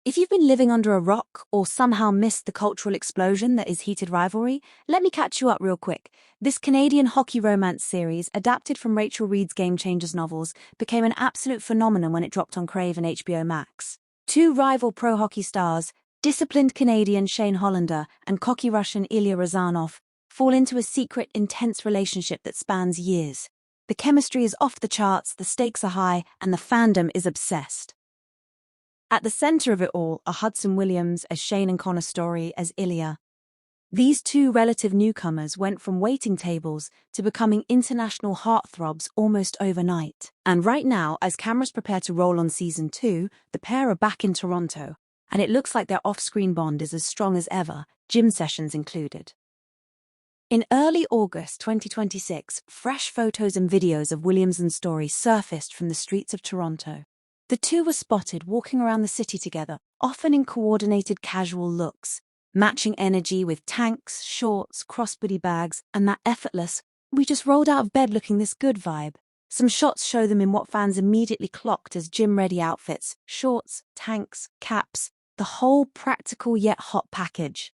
If you've been living under a rock or somehow missed the cultural explosion that is Heated Rivalry, let me catch you up real quick. This Canadian hockey romance series, adapted from Rachel Reid's Game Changers novels, became an absolute phenomenon when it dropped on Crave and HBO Max. Two rival pro hockey stars, disciplined Canadian Shane Hollander and cocky Russian Ilya Razanov, fall into a secret, intense relationship that spans years. The chemistry is off the charts, the stakes are high, and the fandom is obsessed. At the center of it all are Hudson Williams as Shane and Connor Storrie as Ilya. These two relative newcomers went from waiting tables to becoming international heartthrobs almost overnight. And right now, as cameras prepare to roll on season 2, the pair are back in Toronto, and it looks like their off-screen bond is as strong as ever, gym sessions included. In early August 2026, fresh photos and videos of Williams and Storrie surfaced from the streets of Toronto. The two were spotted walking around the city together, often in coordinated casual looks, matching energy with tanks, shorts, crossbody bags, and that effortless, we just rolled out of bed looking this good vibe. Some shots show them in what fans immediately clocked as gym-ready outfits, shorts, tanks, caps, the whole practical yet hot package.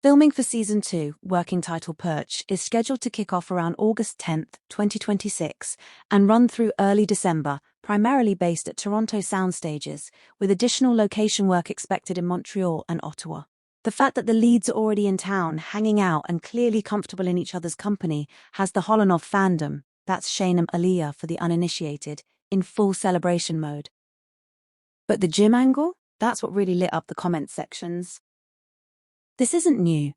Filming for Season 2, working title Perch, is scheduled to kick off around August 10th, 2026, and run through early December, primarily based at Toronto sound stages, with additional location work expected in Montreal and Ottawa. The fact that the leads are already in town, hanging out and clearly comfortable in each other's company, has the Holanov fandom, that's Shane and Ilya for the uninitiated, in full celebration mode. But the gym angle? That's what really lit up the comment sections. This isn't new.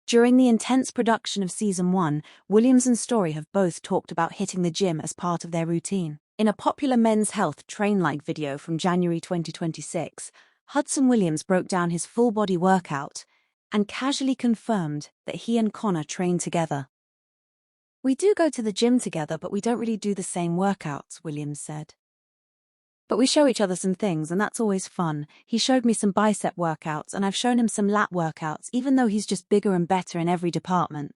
During the intense production of Season 1, Williams and Storrie have both talked about hitting the gym as part of their routine. In a popular Men's Health Train-like video from January 2026, Hudson Williams broke down his full-body workout and casually confirmed that he and Connor train together. "We do go to the gym together, but we don't really do the same workouts," Williams said. "But we show each other some things, and that's always fun. He showed me some bicep workouts, and I've shown him some lat workouts, even though he's just bigger and better in every department."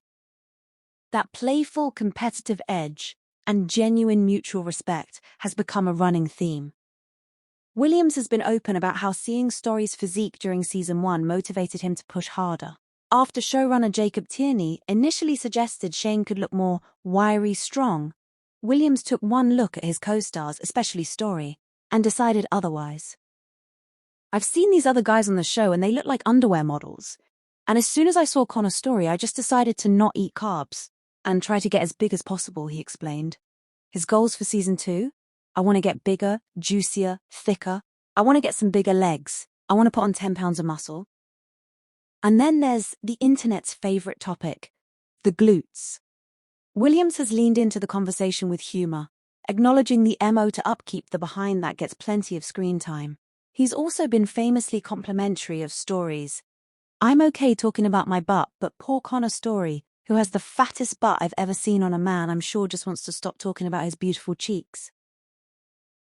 That playful, competitive edge and genuine mutual respect has become a running theme. Williams has been open about how seeing Storrie's physique during Season 1 motivated him to push harder. After showrunner Jacob Tierney initially suggested Shane could look more wiry strong, Williams took one look at his co-stars, especially Storrie, and decided otherwise. "I've seen these other guys on the show and they look like underwear models. And as soon as I saw Connor Storrie, I just decided to not eat carbs and try to get as big as possible," he explained. His goals for Season 2? "I want to get bigger, juicier, thicker. I want to get some bigger legs. I want to put on 10 pounds of muscle." And then there's the internet's favorite topic, the glutes. Williams has leaned into the conversation with humor, acknowledging the MO to upkeep the behind that gets plenty of screen time. He's also been famously complimentary of Storrie's. "I'm okay talking about my butt, but poor Connor Storrie, who has the fattest butt I've ever seen on a man, I'm sure just wants to stop talking about his beautiful cheeks."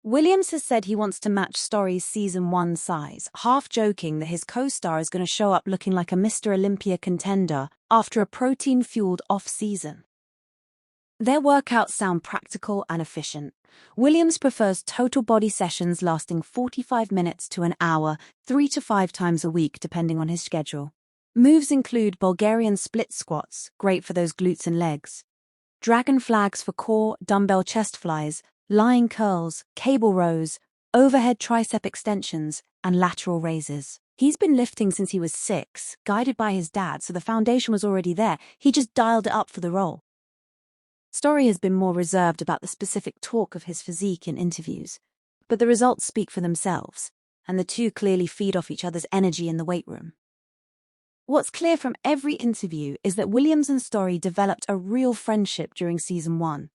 Williams has said he wants to match Storrie's Season 1 size, half joking that his co-star is going to show up looking like a Mr. Olympia contender after a protein-fueled off-season. Their workouts sound practical and efficient. Williams prefers total body sessions lasting 45 minutes to an hour, 3 to 5 times a week depending on his schedule. Moves include Bulgarian split squats, great for those glutes and legs, dragon flags for core, dumbbell chest flies, lying curls, cable rows, overhead tricep extensions, and lateral raises. He's been lifting since he was 6, guided by his dad, so the foundation was already there. He just dialed it up for the role. Storrie has been more reserved about the specific talk of his physique in interviews, but the results speak for themselves, and the two clearly feed off each other's energy in the weight room. What's clear from every interview is that Williams and Storrie developed a real friendship during Season 1.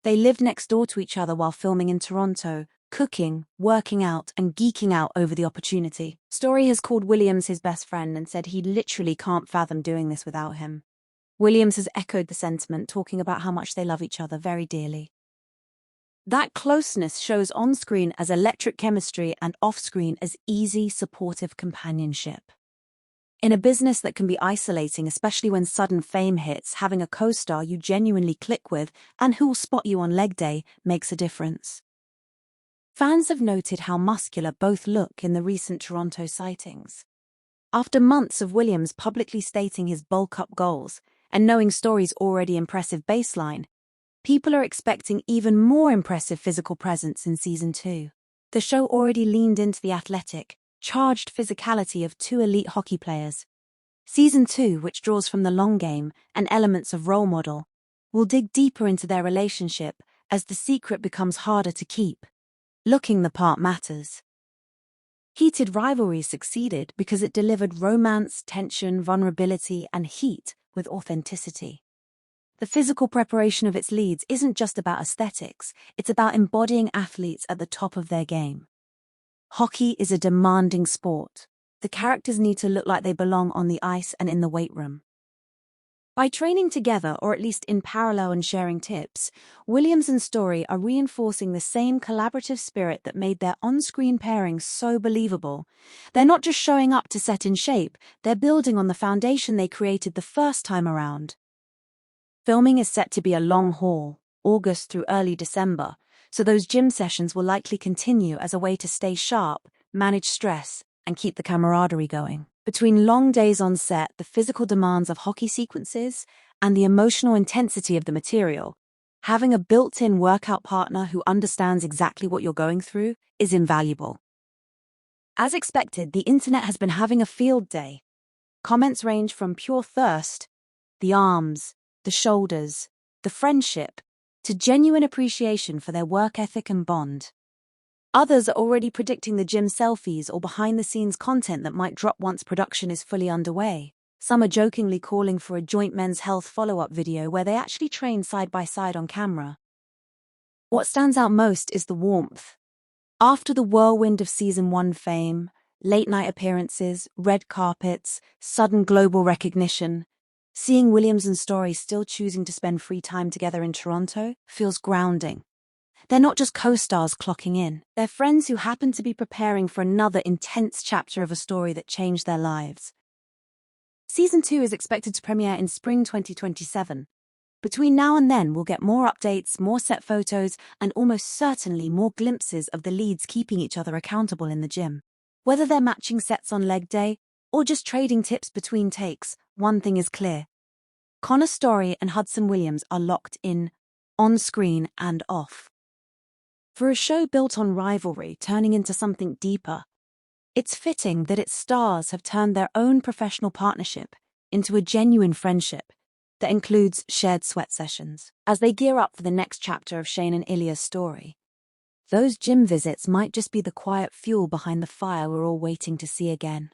They lived next door to each other while filming in Toronto, cooking, working out, and geeking out over the opportunity. Storrie has called Williams his best friend and said he literally can't fathom doing this without him. Williams has echoed the sentiment, talking about how much they love each other very dearly. That closeness shows on-screen as electric chemistry and off-screen as easy, supportive companionship. In a business that can be isolating, especially when sudden fame hits, having a co-star you genuinely click with and who will spot you on leg day makes a difference. Fans have noted how muscular both look in the recent Toronto sightings. After months of Williams publicly stating his bulk-up goals and knowing Storrie's already impressive baseline, people are expecting even more impressive physical presence in Season 2. The show already leaned into the athletic, charged physicality of two elite hockey players. Season 2, which draws from the long game and elements of role model, will dig deeper into their relationship as the secret becomes harder to keep. Looking the part matters. Heated Rivalry succeeded because it delivered romance, tension, vulnerability, and heat with authenticity. The physical preparation of its leads isn't just about aesthetics, it's about embodying athletes at the top of their game. Hockey is a demanding sport. The characters need to look like they belong on the ice and in the weight room. By training together, or at least in parallel and sharing tips, Williams and Storrie are reinforcing the same collaborative spirit that made their on-screen pairing so believable. They're not just showing up to set in shape, they're building on the foundation they created the first time around. Filming is set to be a long haul, August through early December, so those gym sessions will likely continue as a way to stay sharp, manage stress, and keep the camaraderie going. Between long days on set, the physical demands of hockey sequences, and the emotional intensity of the material, having a built-in workout partner who understands exactly what you're going through is invaluable. As expected, the internet has been having a field day. Comments range from pure thirst, the arms, the shoulders, the friendship, to genuine appreciation for their work ethic and bond. Others are already predicting the gym selfies or behind-the-scenes content that might drop once production is fully underway. Some are jokingly calling for a joint men's health follow-up video where they actually train side by side on camera. What stands out most is the warmth. After the whirlwind of Season 1 fame, late-night appearances, red carpets, sudden global recognition, seeing Williams and Storrie still choosing to spend free time together in Toronto feels grounding. They're not just co-stars clocking in, they're friends who happen to be preparing for another intense chapter of a story that changed their lives. Season 2 is expected to premiere in spring 2027. Between now and then, we'll get more updates, more set photos, and almost certainly more glimpses of the leads keeping each other accountable in the gym. Whether they're matching sets on leg day, or just trading tips between takes, one thing is clear. Storrie and Hudson Williams are locked in, on screen and off. For a show built on rivalry turning into something deeper, it's fitting that its stars have turned their own professional partnership into a genuine friendship that includes shared sweat sessions. As they gear up for the next chapter of Shane and Ilya's story, those gym visits might just be the quiet fuel behind the fire we're all waiting to see again.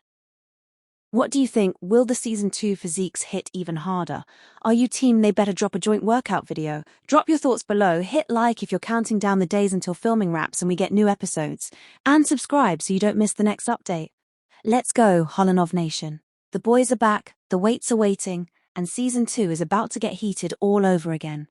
What do you think? Will the Season 2 physiques hit even harder? Are you team they better drop a joint workout video? Drop your thoughts below, hit like if you're counting down the days until filming wraps and we get new episodes, and subscribe so you don't miss the next update. Let's go, Holanov Nation. The boys are back, the waits are waiting, and Season 2 is about to get heated all over again.